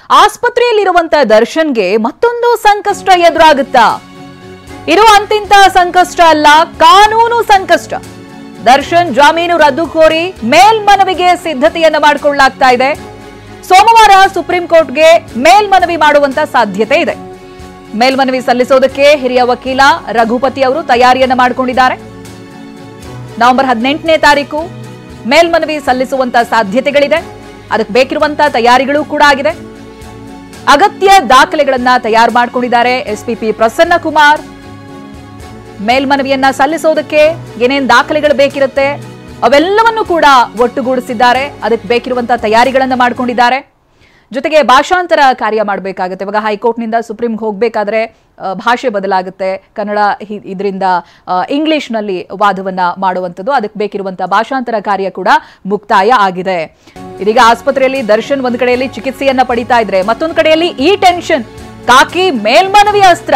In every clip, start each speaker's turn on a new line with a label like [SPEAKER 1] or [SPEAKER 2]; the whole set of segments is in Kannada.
[SPEAKER 1] ಆಸ್ಪತ್ರೆಯಲ್ಲಿರುವಂತ ದರ್ಶನ್ಗೆ ಮತ್ತೊಂದು ಸಂಕಷ್ಟ ಎದುರಾಗುತ್ತಾ? ಇರುವಂತಿಂತ ಸಂಕಷ್ಟ ಅಲ್ಲ, ಕಾನೂನು ಸಂಕಷ್ಟ. ದರ್ಶನ್ ಜಾಮೀನು ರದ್ದು ಕೋರಿ ಮೇಲ್ಮನವಿಗೆ ಸಿದ್ಧತೆಯನ್ನ ಮಾಡಿಕೊಳ್ಳಲಾಗ್ತಾ ಇದೆ. ಸೋಮವಾರ ಸುಪ್ರೀಂ ಕೋರ್ಟ್ಗೆ ಮೇಲ್ಮನವಿ ಮಾಡುವಂತ ಸಾಧ್ಯತೆ ಇದೆ. ಮೇಲ್ಮನವಿ ಸಲ್ಲಿಸೋದಕ್ಕೆ ಹಿರಿಯ ವಕೀಲ ರಘುಪತಿ ಅವರು ತಯಾರಿಯನ್ನ ಮಾಡಿಕೊಂಡಿದ್ದಾರೆ. ನವೆಂಬರ್ 18ನೇ ತಾರೀಕು ಮೇಲ್ಮನವಿ ಸಲ್ಲಿಸುವಂತ ಸಾಧ್ಯತೆಗಳಿದೆ. ಅದಕ್ಕೆ ಬೇಕಿರುವಂತ ತಯಾರಿಗಳು ಕೂಡ ಆಗಿದೆ. ಅಗತ್ಯ ದಾಖಲೆಗಳನ್ನ ತಯಾರು ಮಾಡಿಕೊಂಡಿದ್ದಾರೆ ಎಸ್ಪಿಪಿ ಪ್ರಸನ್ನ ಕುಮಾರ್. ಮೇಲ್ಮನವಿಯನ್ನ ಸಲ್ಲಿಸೋದಕ್ಕೆ ಏನೇನ್ ದಾಖಲೆಗಳು ಬೇಕಿರುತ್ತೆ ಅವೆಲ್ಲವನ್ನು ಕೂಡ ಒಟ್ಟುಗೂಡಿಸಿದ್ದಾರೆ. ಅದಕ್ಕೆ ಬೇಕಿರುವಂತಹ ತಯಾರಿಗಳನ್ನ ಮಾಡಿಕೊಂಡಿದ್ದಾರೆ. ಜೊತೆಗೆ ಭಾಷಾಂತರ ಕಾರ್ಯ ಮಾಡಬೇಕಾಗುತ್ತೆ. ಇವಾಗ ಹೈಕೋರ್ಟ್ನಿಂದ ಸುಪ್ರೀಂಗೆ ಹೋಗಬೇಕಾದ್ರೆ ಭಾಷೆ ಬದಲಾಗುತ್ತೆ. ಕನ್ನಡ ಇದರಿಂದ ಇಂಗ್ಲಿಷ್ನಲ್ಲಿ ವಾದವನ್ನ ಮಾಡುವಂಥದ್ದು. ಅದಕ್ಕೆ ಬೇಕಿರುವಂತಹ ಭಾಷಾಂತರ ಕಾರ್ಯ ಕೂಡ ಮುಕ್ತಾಯ ಆಗಿದೆ. ಇದೀಗ ಆಸ್ಪತ್ರೆಯಲ್ಲಿ ದರ್ಶನ್ ಒಂದ್ ಕಡೆಯಲ್ಲಿ ಚಿಕಿತ್ಸೆಯನ್ನ ಪಡಿತಾ ಇದ್ರೆ, ಮತ್ತೊಂದು ಕಡೆಯಲ್ಲಿ ಈ ಟೆನ್ಷನ್, ಕಾಕಿ ಮೇಲ್ಮನವಿ ಅಸ್ತ್ರ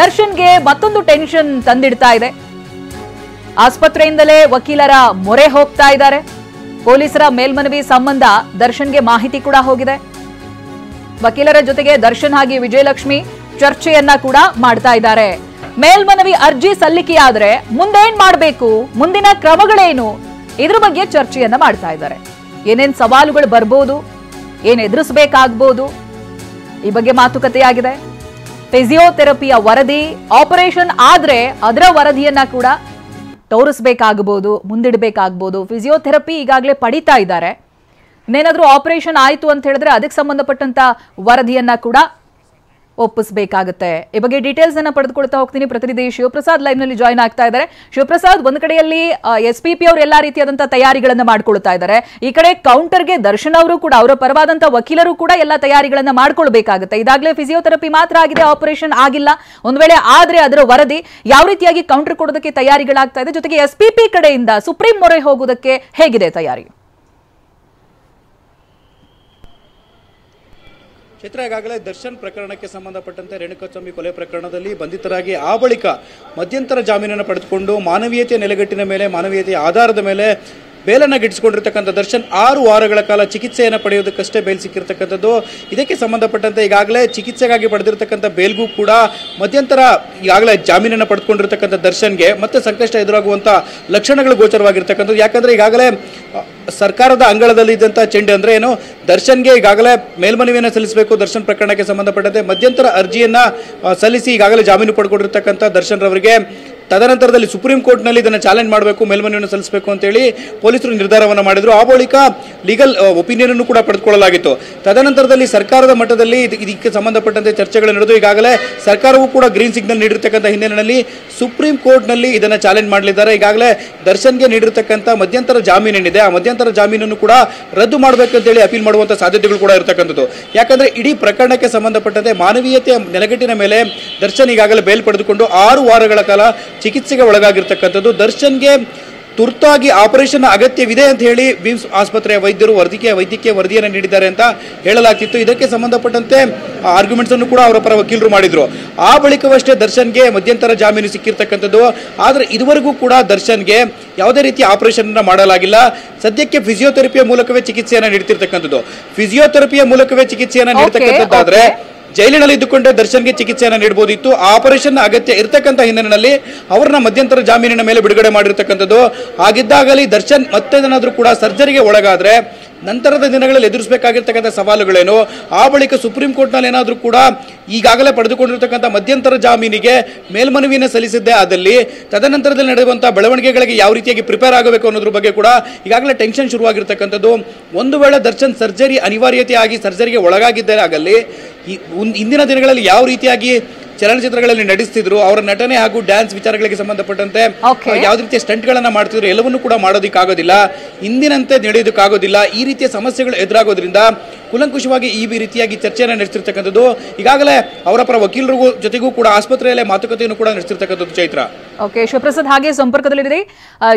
[SPEAKER 1] ದರ್ಶನ್ಗೆ ಮತ್ತೊಂದು ಟೆನ್ಷನ್ ತಂದಿಡ್ತಾ ಇದೆ. ಆಸ್ಪತ್ರೆಯಿಂದಲೇ ವಕೀಲರ ಮೊರೆ ಹೋಗ್ತಾ ಇದ್ದಾರೆ. ಪೊಲೀಸರ ಮೇಲ್ಮನವಿ ಸಂಬಂಧ ದರ್ಶನ್ಗೆ ಮಾಹಿತಿ ಕೂಡ ಹೋಗಿದೆ. ವಕೀಲರ ಜೊತೆಗೆ ದರ್ಶನ್ ಹಾಗೆ ವಿಜಯಲಕ್ಷ್ಮಿ ಚರ್ಚೆಯನ್ನ ಕೂಡ ಮಾಡ್ತಾ ಇದ್ದಾರೆ. ಮೇಲ್ಮನವಿ ಅರ್ಜಿ ಸಲ್ಲಿಕೆಯಾದ್ರೆ ಮುಂದೇನ್ ಮಾಡಬೇಕು, ಮುಂದಿನ ಕ್ರಮಗಳೇನು, ಇದ್ರ ಬಗ್ಗೆ ಚರ್ಚೆಯನ್ನ ಮಾಡ್ತಾ ಇದ್ದಾರೆ. ಏನೇನ್ ಸವಾಲುಗಳು ಬರ್ಬೋದು, ಏನ್ ಎದುರಿಸಬೇಕಾಗಬಹುದು, ಈ ಬಗ್ಗೆ ಮಾತುಕತೆಯಾಗಿದೆ. ಫಿಸಿಯೋಥೆರಪಿಯ ವರದಿ, ಆಪರೇಷನ್ ಆದ್ರೆ ಅದರ ವರದಿಯನ್ನ ಕೂಡ ತೋರಿಸಬೇಕಾಗಬಹುದು, ಮುಂದಿಡಬೇಕಾಗಬಹುದು. ಫಿಸಿಯೋಥೆರಪಿ ಈಗಾಗಲೇ ಪಡಿತಾ ಇದ್ದಾರೆ. ಇನ್ನೇನಾದ್ರೂ ಆಪರೇಷನ್ ಆಯಿತು ಅಂತ ಹೇಳಿದ್ರೆ ಅದಕ್ಕೆ ಸಂಬಂಧಪಟ್ಟಂತ ವರದಿಯನ್ನ ಕೂಡ ಒಪ್ಪಿಸಬೇಕಾಗುತ್ತೆ. ಈ ಬಗ್ಗೆ ಡೀಟೇಲ್ಸ್ ಅನ್ನ ಪಡೆದುಕೊಳ್ತಾ ಹೋಗ್ತೀನಿ. ಪ್ರತಿನಿಧಿ ಶಿವಪ್ರಸಾದ್ ಲೈವ್ ನಲ್ಲಿ ಜಾಯ್ನ್ ಆಗ್ತಾ ಇದ್ದಾರೆ. ಶಿವಪ್ರಸಾದ್, ಒಂದು ಕಡೆಯಲ್ಲಿ ಎಸ್ಪಿಪಿ ಅವರು ಎಲ್ಲಾ ರೀತಿಯಾದಂತಹ ತಯಾರಿಗಳನ್ನ ಮಾಡ್ಕೊಳ್ತಾ ಇದ್ದಾರೆ. ಈ ಕಡೆ ಕೌಂಟರ್ಗೆ ದರ್ಶನ್ ಅವರು ಕೂಡ, ಅವರ ಪರವಾದಂತಹ ವಕೀಲರು ಕೂಡ ಎಲ್ಲಾ ತಯಾರಿಗಳನ್ನ ಮಾಡ್ಕೊಳ್ಬೇಕಾಗುತ್ತೆ. ಇದಾಗಲೇ ಫಿಸಿಯೋಥೆರಪಿ ಮಾತ್ರ ಆಗಿದೆ, ಆಪರೇಷನ್ ಆಗಿಲ್ಲ. ಒಂದ್ ವೇಳೆ ಆದ್ರೆ ಅದರ ವರದಿ ಯಾವ ರೀತಿಯಾಗಿ ಕೌಂಟರ್ ಕೊಡೋದಕ್ಕೆ ತಯಾರಿಗಳಾಗ್ತಾ ಇದೆ. ಜೊತೆಗೆ ಎಸ್ಪಿಪಿ ಕಡೆಯಿಂದ ಸುಪ್ರೀಂ ಮೊರೆ ಹೋಗೋದಕ್ಕೆ ಹೇಗಿದೆ ತಯಾರಿ?
[SPEAKER 2] ಚೈತ್ರ, ಈಗಾಗಲೇ ದರ್ಶನ್ ಪ್ರಕರಣಕ್ಕೆ ಸಂಬಂಧಪಟ್ಟಂತೆ ರೇಣುಕಾಸ್ವಾಮಿ ಕೊಲೆ ಪ್ರಕರಣದಲ್ಲಿ ಬಂಧಿತರಾಗಿ ಆ ಬಳಿಕ ಮಧ್ಯಂತರ ಜಾಮೀನನ್ನು ಪಡೆದುಕೊಂಡು ಮಾನವೀಯತೆಯ ನೆಲೆಗಟ್ಟಿನ ಮೇಲೆ, ಮಾನವೀಯತೆಯ ಆಧಾರದ ಮೇಲೆ ಬೇಲನ್ನು ಗಿಟ್ಟಿಸಿಕೊಂಡಿರ್ತಕ್ಕಂಥ ದರ್ಶನ್ 6 ವಾರಗಳ ಕಾಲ ಚಿಕಿತ್ಸೆಯನ್ನು ಪಡೆಯೋದಕ್ಕಷ್ಟೇ ಬೇಲ್ ಸಿಕ್ಕಿರ್ತಕ್ಕಂಥದ್ದು. ಇದಕ್ಕೆ ಸಂಬಂಧಪಟ್ಟಂತೆ ಈಗಾಗಲೇ ಚಿಕಿತ್ಸೆಗಾಗಿ ಪಡೆದಿರ್ತಕ್ಕಂಥ ಬೇಲ್ಗೂ ಕೂಡ ಮಧ್ಯಂತರ ಈಗಾಗಲೇ ಜಾಮೀನನ್ನು ಪಡೆದುಕೊಂಡಿರ್ತಕ್ಕಂಥ ದರ್ಶನ್ಗೆ ಮತ್ತೆ ಸಂಕಷ್ಟ ಎದುರಾಗುವಂಥ ಲಕ್ಷಣಗಳು ಗೋಚರವಾಗಿರ್ತಕ್ಕಂಥದ್ದು. ಯಾಕಂದರೆ ಈಗಾಗಲೇ ಸರ್ಕಾರದ ಅಂಗಳದಲ್ಲಿ ಇದ್ದಂಥ ಚೆಂಡು ಅಂದರೆ ಏನು, ದರ್ಶನ್ಗೆ ಈಗಾಗಲೇ ಮೇಲ್ಮನವಿಯನ್ನು ಸಲ್ಲಿಸಬೇಕು. ದರ್ಶನ್ ಪ್ರಕರಣಕ್ಕೆ ಸಂಬಂಧಪಟ್ಟಂತೆ ಮಧ್ಯಂತರ ಅರ್ಜಿಯನ್ನು ಸಲ್ಲಿಸಿ ಈಗಾಗಲೇ ಜಾಮೀನು ಪಡ್ಕೊಂಡಿರ್ತಕ್ಕಂಥ ದರ್ಶನ್ ರವರಿಗೆ ತದನಂತರದಲ್ಲಿ ಸುಪ್ರೀಂ ಕೋರ್ಟ್ನಲ್ಲಿ ಇದನ್ನು ಚಾಲೆಂಜ್ ಮಾಡಬೇಕು, ಮೇಲ್ಮನವಿಯನ್ನು ಸಲ್ಲಿಸಬೇಕು ಅಂತೇಳಿ ಪೊಲೀಸರು ನಿರ್ಧಾರವನ್ನು ಮಾಡಿದರು. ಆ ಬಳಿಕ ಲೀಗಲ್ ಒಪಿನಿಯನ್ ಅನ್ನು ಕೂಡ ಪಡೆದುಕೊಳ್ಳಲಾಗಿತ್ತು. ತದನಂತರದಲ್ಲಿ ಸರ್ಕಾರದ ಮಟ್ಟದಲ್ಲಿ ಇದಕ್ಕೆ ಸಂಬಂಧಪಟ್ಟಂತೆ ಚರ್ಚೆಗಳು ನಡೆದು ಈಗಾಗಲೇ ಸರ್ಕಾರವೂ ಕೂಡ ಗ್ರೀನ್ ಸಿಗ್ನಲ್ ನೀಡಿರ್ತಕ್ಕಂಥ ಹಿನ್ನೆಲೆಯಲ್ಲಿ ಸುಪ್ರೀಂ ಕೋರ್ಟ್ನಲ್ಲಿ ಇದನ್ನು ಚಾಲೆಂಜ್ ಮಾಡಲಿದ್ದಾರೆ. ಈಗಾಗಲೇ ದರ್ಶನ್ಗೆ ನೀಡಿರ್ತಕ್ಕಂಥ ಮಧ್ಯಂತರ ಜಾಮೀನು ಏನಿದೆ, ಆ ಮಧ್ಯಂತರ ಜಾಮೀನನ್ನು ಕೂಡ ರದ್ದು ಮಾಡಬೇಕಂತೇಳಿ ಅಪೀಲ್ ಮಾಡುವಂಥ ಸಾಧ್ಯತೆಗಳು ಕೂಡ ಇರತಕ್ಕಂಥದ್ದು. ಯಾಕಂದರೆ ಇಡೀ ಪ್ರಕರಣಕ್ಕೆ ಸಂಬಂಧಪಟ್ಟಂತೆ ಮಾನವೀಯತೆಯ ನೆಲೆಗಟ್ಟಿನ ಮೇಲೆ ದರ್ಶನ್ ಈಗಾಗಲೇ ಬೇಲ್ ಪಡೆದುಕೊಂಡು 6 ವಾರಗಳ ಕಾಲ ಚಿಕಿತ್ಸೆಗೆ ಒಳಗಾಗಿರ್ತಕ್ಕಂಥದ್ದು. ದರ್ಶನ್ಗೆ ತುರ್ತಾಗಿ ಆಪರೇಷನ್ ಅಗತ್ಯವಿದೆ ಅಂತ ಹೇಳಿ ವಿಮ್ಸ್ ಆಸ್ಪತ್ರೆಯ ವೈದ್ಯರು ವೈದ್ಯಕೀಯ ವರದಿಯನ್ನು ನೀಡಿದ್ದಾರೆ ಅಂತ ಹೇಳಲಾಗ್ತಿತ್ತು. ಇದಕ್ಕೆ ಸಂಬಂಧಪಟ್ಟಂತೆ ಆರ್ಗ್ಯುಮೆಂಟ್ಸ್ ಅನ್ನು ಕೂಡ ಅವರ ಪರ ವಕೀಲರು ಮಾಡಿದ್ರು. ಆ ಬಳಿಕವಷ್ಟೇ ದರ್ಶನ್ಗೆ ಮಧ್ಯಂತರ ಜಾಮೀನು ಸಿಕ್ಕಿರ್ತಕ್ಕಂಥದ್ದು. ಆದರೆ ಇದುವರೆಗೂ ಕೂಡ ದರ್ಶನ್ಗೆ ಯಾವುದೇ ರೀತಿಯ ಆಪರೇಷನ್ ಮಾಡಲಾಗಿಲ್ಲ. ಸದ್ಯಕ್ಕೆ ಫಿಸಿಯೋಥೆರಪಿಯ ಮೂಲಕವೇ ಚಿಕಿತ್ಸೆಯನ್ನು ನೀಡ್ತಿರ್ತಕ್ಕಂಥದ್ದು. ಫಿಸಿಯೋಥೆರಪಿಯ ಮೂಲಕವೇ ಚಿಕಿತ್ಸೆಯನ್ನು ನೀಡತಕ್ಕಂಥದ್ದಾದ್ರೆ ಜೈಲಿನಲ್ಲಿ ಇದ್ದುಕೊಂಡೇ ದರ್ಶನ್ಗೆ ಚಿಕಿತ್ಸೆಯನ್ನು ನೀಡಬಹುದಿತ್ತು. ಆಪರೇಷನ್ ಅಗತ್ಯ ಇರತಕ್ಕಂಥ ಹಿನ್ನೆಲೆಯಲ್ಲಿ ಅವರನ್ನ ಮಧ್ಯಂತರ ಜಾಮೀನಿನ ಮೇಲೆ ಬಿಡುಗಡೆ ಮಾಡಿರ್ತಕ್ಕಂಥದ್ದು. ಹಾಗಿದ್ದಾಗಲಿ ದರ್ಶನ್ ಮತ್ತೇನಾದರೂ ಕೂಡ ಸರ್ಜರಿಗೆ ಒಳಗಾದ್ರೆ ನಂತರದ ದಿನಗಳಲ್ಲಿ ಎದುರಿಸಬೇಕಾಗಿರ್ತಕ್ಕಂಥ ಸವಾಲುಗಳೇನು, ಆ ಬಳಿಕ ಸುಪ್ರೀಂ ಕೋರ್ಟ್ನಲ್ಲಿ ಏನಾದರೂ ಕೂಡ ಈಗಾಗಲೇ ಪಡೆದುಕೊಂಡಿರ್ತಕ್ಕಂಥ ಮಧ್ಯಂತರ ಜಾಮೀನಿಗೆ ಮೇಲ್ಮನವಿಯನ್ನು ಸಲ್ಲಿಸಿದ್ದೇ ಆದಲ್ಲಿ ತದನಂತರದಲ್ಲಿ ನಡೆಯುವಂಥ ಬೆಳವಣಿಗೆಗಳಿಗೆ ಯಾವ ರೀತಿಯಾಗಿ ಪ್ರಿಪೇರ್ ಆಗಬೇಕು ಅನ್ನೋದ್ರ ಬಗ್ಗೆ ಕೂಡ ಈಗಾಗಲೇ ಟೆನ್ಷನ್ ಶುರುವಾಗಿರ್ತಕ್ಕಂಥದ್ದು. ಒಂದು ವೇಳೆ ದರ್ಶನ್ ಸರ್ಜರಿ ಅನಿವಾರ್ಯತೆಯಾಗಿ ಸರ್ಜರಿಗೆ ಒಳಗಾಗಿದ್ದರೆ ಆಗಲಿ ಇಂದಿನ ದಿನಗಳಲ್ಲಿ ಯಾವ ರೀತಿಯಾಗಿ ಚಲನಚಿತ್ರಗಳಲ್ಲಿ ನಡೆಸ್ತಿದ್ರು, ಅವರ ನಟನೆ ಹಾಗೂ ಡ್ಯಾನ್ಸ್ ವಿಚಾರಗಳಿಗೆ ಸಂಬಂಧಪಟ್ಟಂತೆ ಯಾವುದೇ ರೀತಿಯ ಸ್ಟಂಟ್ಗಳನ್ನ ಮಾಡ್ತಿದ್ರು, ಎಲ್ಲವನ್ನೂ ಕೂಡ ಮಾಡೋದಕ್ಕಾಗೋದಿಲ್ಲ, ಇಂದಿನಂತೆ ನಡೆಯೋದಕ್ಕಾಗೋದಿಲ್ಲ. ಈ ರೀತಿಯ ಸಮಸ್ಯೆಗಳು ಎದುರಾಗೋದ್ರಿಂದ ಕೂಲಂಕುಷವಾಗಿ ಈ ರೀತಿಯಾಗಿ ಚರ್ಚೆಯನ್ನು ನಡೆಸ್ತಿರ್ತಕ್ಕಂಥದ್ದು. ಈಗಾಗಲೇ ಅವರ ಪರ ವಕೀಲರಿಗೂ ಜೊತೆಗೂ ಕೂಡ ಆಸ್ಪತ್ರೆಯಲ್ಲೇ ಮಾತುಕತೆಯನ್ನು ಕೂಡ ನಡೆಸ್ತಿರ್ತಕ್ಕಂಥದ್ದು. ಚೈತ್ರ,
[SPEAKER 1] ಶಿವಪ್ರಸಾದ್ ಹಾಗೆ ಸಂಪರ್ಕದಲ್ಲಿದೆ.